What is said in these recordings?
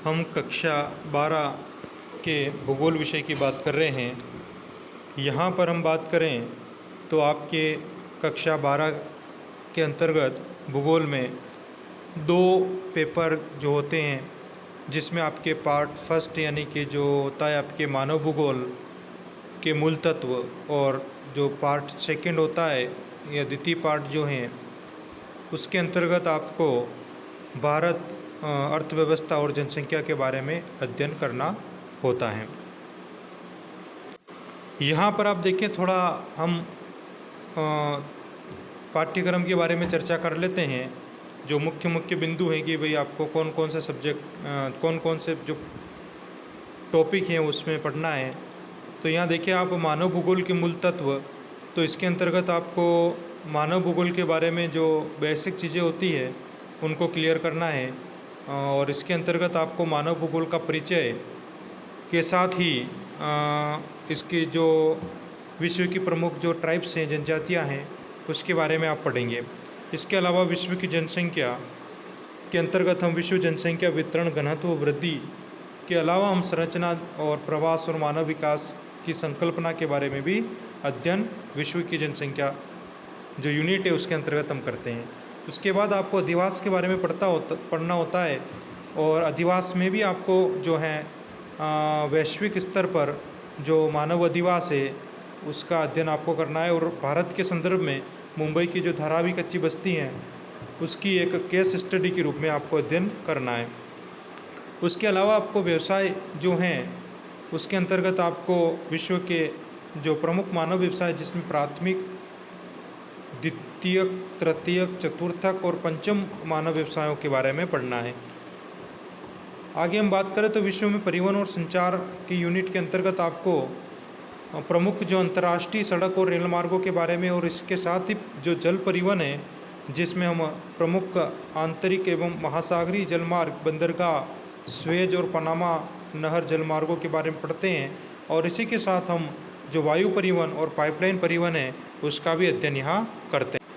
हम कक्षा 12 के भूगोल विषय की बात कर रहे हैं। यहाँ पर हम बात करें तो आपके कक्षा 12 के अंतर्गत भूगोल में दो पेपर जो होते हैं, जिसमें आपके पार्ट फर्स्ट यानी कि जो होता है आपके मानव भूगोल के मूल तत्व, और जो पार्ट सेकंड होता है या द्वितीय पार्ट जो हैं उसके अंतर्गत आपको भारत अर्थव्यवस्था और जनसंख्या के बारे में अध्ययन करना होता है। यहाँ पर आप देखें, थोड़ा हम पाठ्यक्रम के बारे में चर्चा कर लेते हैं। जो मुख्य मुख्य बिंदु हैं कि भाई आपको कौन कौन से सब्जेक्ट, कौन कौन से जो टॉपिक हैं उसमें पढ़ना है। तो यहाँ देखिए आप मानव भूगोल के मूल तत्व, तो इसके अंतर्गत आपको मानव भूगोल के बारे में जो बेसिक चीज़ें होती है उनको क्लियर करना है। और इसके अंतर्गत आपको मानव भूगोल का परिचय के साथ ही इसकी जो विश्व की प्रमुख जो ट्राइब्स हैं, जनजातियाँ हैं, उसके बारे में आप पढ़ेंगे। इसके अलावा विश्व की जनसंख्या के अंतर्गत हम विश्व जनसंख्या वितरण, घनत्व, वृद्धि के अलावा हम संरचना और प्रवास और मानव विकास की संकल्पना के बारे में भी अध्ययन विश्व की जनसंख्या जो यूनिट है उसके अंतर्गत हम करते हैं। उसके बाद आपको अधिवास के बारे में पढ़ना होता है, और अधिवास में भी आपको जो है वैश्विक स्तर पर जो मानव अधिवास है उसका अध्ययन आपको करना है। और भारत के संदर्भ में मुंबई की जो धारावी कच्ची बस्ती हैं उसकी एक केस स्टडी के रूप में आपको अध्ययन करना है। उसके अलावा आपको व्यवसाय जो हैं उसके अंतर्गत आपको विश्व के जो प्रमुख मानव व्यवसाय, जिसमें प्राथमिक, द्वितीयक, तृतीयक, चतुर्थक और पंचम मानव व्यवसायों के बारे में पढ़ना है। आगे हम बात करें तो विश्व में परिवहन और संचार की यूनिट के अंतर्गत आपको प्रमुख जो अंतर्राष्ट्रीय सड़क और रेल मार्गों के बारे में, और इसके साथ ही जो जल परिवहन है जिसमें हम प्रमुख आंतरिक एवं महासागरीय जलमार्ग, बंदरगाह, स्वेज और पनामा नहर जलमार्गों के बारे में पढ़ते हैं। और इसी के साथ हम जो वायु परिवहन और पाइपलाइन परिवहन है उसका भी अध्ययन यहाँ करते हैं।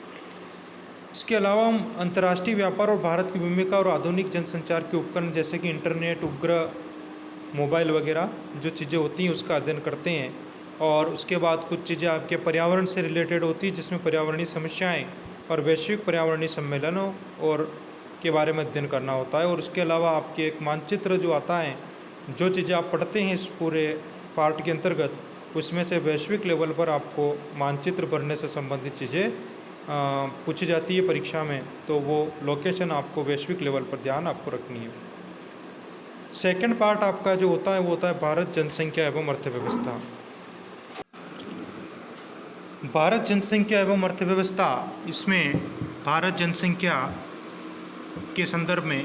इसके अलावा हम अंतर्राष्ट्रीय व्यापार और भारत की भूमिका और आधुनिक जनसंचार के उपकरण जैसे कि इंटरनेट, उपग्रह, मोबाइल वगैरह जो चीज़ें होती हैं उसका अध्ययन करते हैं। और उसके बाद कुछ चीज़ें आपके पर्यावरण से रिलेटेड होती हैं, जिसमें पर्यावरणीय समस्याएं और वैश्विक पर्यावरणीय सम्मेलनों और के बारे में अध्ययन करना होता है। और उसके अलावा आपके एक मानचित्र जो आता है, जो चीज़ें आप पढ़ते हैं इस पूरे पार्ट के अंतर्गत, उसमें से वैश्विक लेवल पर आपको मानचित्र भरने से संबंधित चीज़ें पूछी जाती है परीक्षा में, तो वो लोकेशन आपको वैश्विक लेवल पर ध्यान आपको रखनी है। सेकंड पार्ट आपका जो होता है वो होता है भारत जनसंख्या एवं अर्थव्यवस्था। भारत जनसंख्या एवं अर्थव्यवस्था, इसमें भारत जनसंख्या के संदर्भ में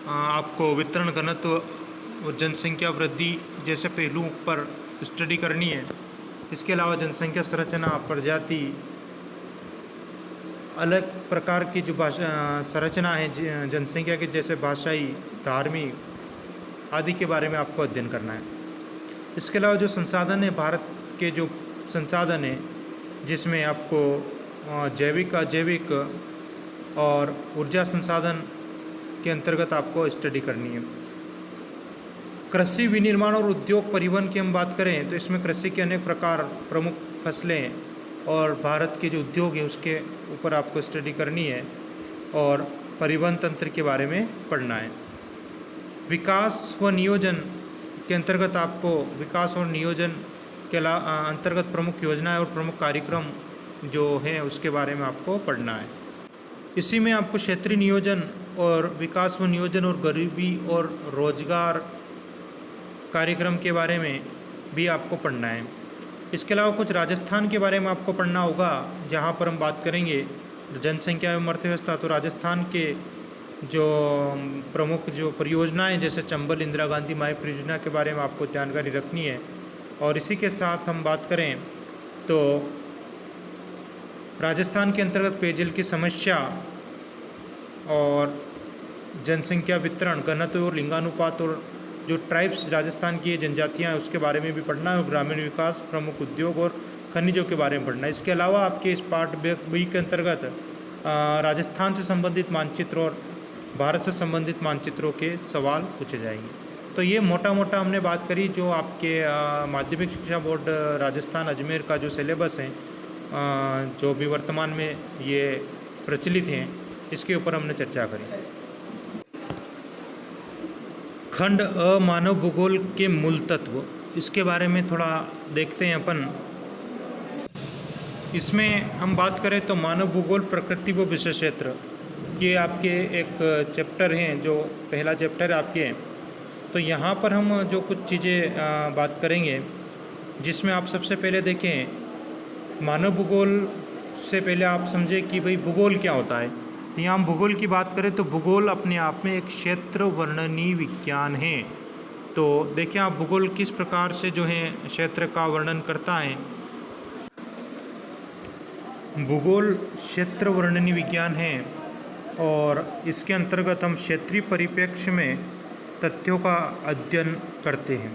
आपको वितरण, घनत्व और जनसंख्या वृद्धि जैसे पहलुओं पर स्टडी करनी है। इसके अलावा जनसंख्या संरचना, प्रजाति, अलग प्रकार की जो भाषा संरचना है जनसंख्या के, जैसे भाषाई, धार्मिक आदि के बारे में आपको अध्ययन करना है। इसके अलावा जो संसाधन है, भारत के जो संसाधन है जिसमें आपको जैविक, अजैविक और ऊर्जा संसाधन के अंतर्गत आपको स्टडी करनी है। कृषि, विनिर्माण और उद्योग, परिवहन की हम बात करें तो इसमें कृषि के अनेक प्रकार, प्रमुख फसलें और भारत के जो उद्योग हैं उसके ऊपर आपको स्टडी करनी है, और परिवहन तंत्र के बारे में पढ़ना है। विकास व नियोजन के अंतर्गत आपको विकास और नियोजन के अंतर्गत प्रमुख योजनाएं और प्रमुख कार्यक्रम जो हैं उसके बारे में आपको पढ़ना है। इसी में आपको क्षेत्रीय नियोजन और विकास व नियोजन और गरीबी और रोजगार कार्यक्रम के बारे में भी आपको पढ़ना है। इसके अलावा कुछ राजस्थान के बारे में आपको पढ़ना होगा, जहाँ पर हम बात करेंगे जनसंख्या एवं अर्थव्यवस्था। तो राजस्थान के जो प्रमुख जो परियोजनाएं जैसे चंबल इंदिरा गांधी माई परियोजना के बारे में आपको जानकारी रखनी है। और इसी के साथ हम बात करें तो राजस्थान के अंतर्गत पेयजल की समस्या और जनसंख्या वितरण, घनत्व और लिंगानुपात, और जो ट्राइब्स राजस्थान की जनजातियां हैं उसके बारे में भी पढ़ना है। और ग्रामीण विकास, प्रमुख उद्योग और खनिजों के बारे में पढ़ना है। इसके अलावा आपके इस पार्ट बी के अंतर्गत राजस्थान से संबंधित मानचित्र और भारत से संबंधित मानचित्रों के सवाल पूछे जाएंगे। तो ये मोटा मोटा हमने बात करी जो आपके माध्यमिक शिक्षा बोर्ड राजस्थान अजमेर का जो सिलेबस है, जो भी वर्तमान में ये प्रचलित हैं, इसके ऊपर हमने चर्चा करी। खंड अ मानव भूगोल के मूल तत्व, इसके बारे में थोड़ा देखते हैं अपन। इसमें हम बात करें तो मानव भूगोल प्रकृति व विषय क्षेत्र, ये आपके एक चैप्टर हैं, जो पहला चैप्टर आपके। तो यहाँ पर हम जो कुछ चीज़ें बात करेंगे, जिसमें आप सबसे पहले देखें मानव भूगोल से पहले आप समझें कि भाई भूगोल क्या होता है। तो यहाँ हम भूगोल की बात करें तो भूगोल अपने आप में एक क्षेत्र वर्णनी विज्ञान है। तो देखिए आप भूगोल किस प्रकार से जो है क्षेत्र का वर्णन करता है। भूगोल क्षेत्र वर्णनी विज्ञान है और इसके अंतर्गत हम क्षेत्रीय परिप्रेक्ष्य में तथ्यों का अध्ययन करते हैं।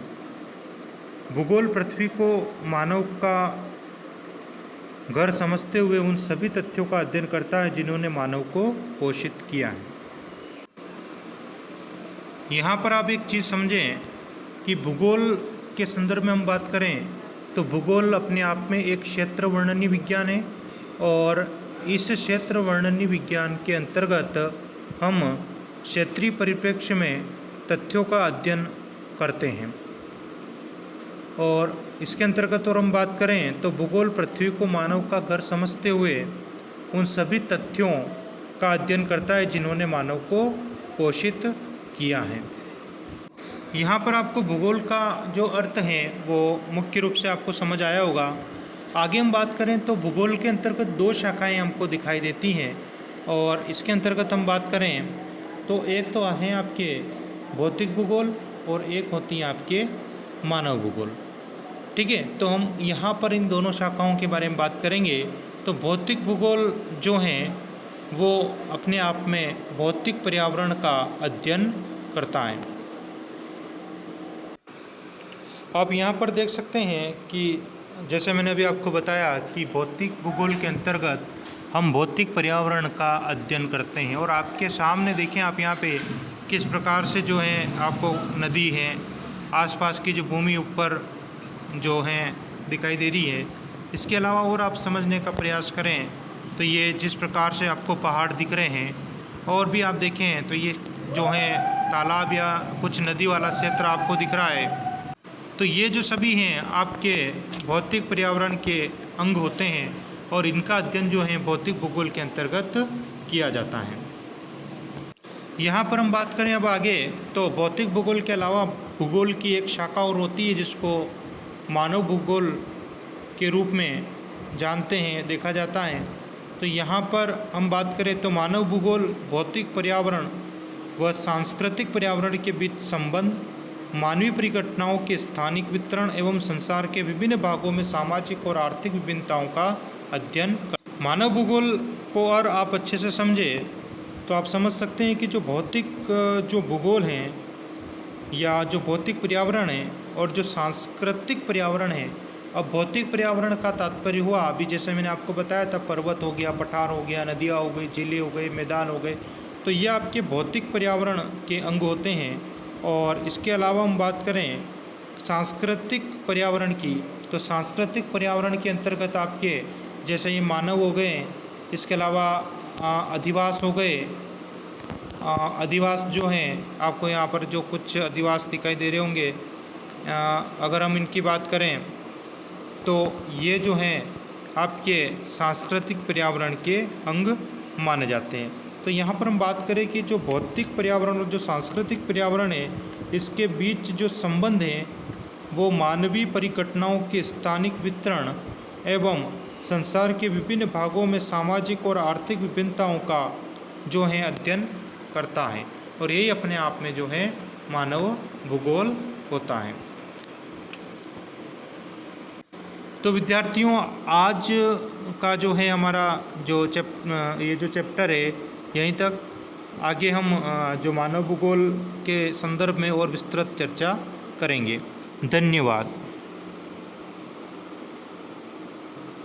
भूगोल पृथ्वी को मानव का घर समझते हुए उन सभी तथ्यों का अध्ययन करता है जिन्होंने मानव को पोषित किया है। यहाँ पर आप एक चीज़ समझें कि भूगोल के संदर्भ में हम बात करें तो भूगोल अपने आप में एक क्षेत्र वर्णनी विज्ञान है और इस क्षेत्र वर्णनी विज्ञान के अंतर्गत हम क्षेत्रीय परिप्रेक्ष्य में तथ्यों का अध्ययन करते हैं। और इसके अंतर्गत और हम बात करें तो भूगोल पृथ्वी को मानव का घर समझते हुए उन सभी तथ्यों का अध्ययन करता है जिन्होंने मानव को पोषित किया है। यहाँ पर आपको भूगोल का जो अर्थ है वो मुख्य रूप से आपको समझ आया होगा। आगे हम बात करें तो भूगोल के अंतर्गत दो शाखाएं हमको दिखाई देती हैं और इसके अंतर्गत हम बात करें तो एक तो हैं आपके भौतिक भूगोल और एक होती है आपके मानव भूगोल। ठीक है, तो हम यहाँ पर इन दोनों शाखाओं के बारे में बात करेंगे। तो भौतिक भूगोल जो हैं वो अपने आप में भौतिक पर्यावरण का अध्ययन करता है। आप यहाँ पर देख सकते हैं कि जैसे मैंने अभी आपको बताया कि भौतिक भूगोल के अंतर्गत हम भौतिक पर्यावरण का अध्ययन करते हैं। और आपके सामने देखें आप यहाँ पे किस प्रकार से जो है आपको नदी है, आसपास की जो भूमि ऊपर जो है दिखाई दे रही है। इसके अलावा और आप समझने का प्रयास करें तो ये जिस प्रकार से आपको पहाड़ दिख रहे हैं और भी आप देखें तो ये जो है तालाब या कुछ नदी वाला क्षेत्र आपको दिख रहा है। तो ये जो सभी हैं आपके भौतिक पर्यावरण के अंग होते हैं और इनका अध्ययन जो है भौतिक भूगोल के अंतर्गत किया जाता है। यहाँ पर हम बात करें अब आगे तो भौतिक भूगोल के अलावा भूगोल की एक शाखा और होती है जिसको मानव भूगोल के रूप में जानते हैं, देखा जाता है। तो यहाँ पर हम बात करें तो मानव भूगोल भौतिक पर्यावरण व सांस्कृतिक पर्यावरण के बीच संबंध, मानवीय परिघटनाओं के स्थानिक वितरण एवं संसार के विभिन्न भागों में सामाजिक और आर्थिक विभिन्नताओं का अध्ययन। मानव भूगोल को और आप अच्छे से समझे तो आप समझ सकते हैं कि जो भौतिक जो भूगोल हैं या जो भौतिक पर्यावरण है और जो सांस्कृतिक पर्यावरण है। अब भौतिक पर्यावरण का तात्पर्य हुआ अभी जैसे मैंने आपको बताया था, पर्वत हो गया, पठार हो गया, नदियाँ हो गई, जिले हो गए, मैदान हो गए। तो ये आपके भौतिक पर्यावरण के अंग होते हैं। और इसके अलावा हम बात करें सांस्कृतिक पर्यावरण की तो सांस्कृतिक पर्यावरण के अंतर्गत आपके जैसे ये मानव हो गए, इसके अलावा अधिवास हो गए। अधिवास जो हैं आपको यहाँ पर जो कुछ अधिवास दिखाई दे रहे होंगे, अगर हम इनकी बात करें तो ये जो हैं आपके सांस्कृतिक पर्यावरण के अंग माने जाते हैं। तो यहाँ पर हम बात करें कि जो भौतिक पर्यावरण और जो सांस्कृतिक पर्यावरण है इसके बीच जो संबंध है वो मानवीय परिघटनाओं के स्थानिक वितरण एवं संसार के विभिन्न भागों में सामाजिक और आर्थिक विभिन्नताओं का जो है अध्ययन करता है। और यही अपने आप में जो है मानव भूगोल होता है। तो विद्यार्थियों आज का जो है हमारा जो ये जो चैप्टर है यहीं तक। आगे हम जो मानव भूगोल के संदर्भ में और विस्तृत चर्चा करेंगे। धन्यवाद।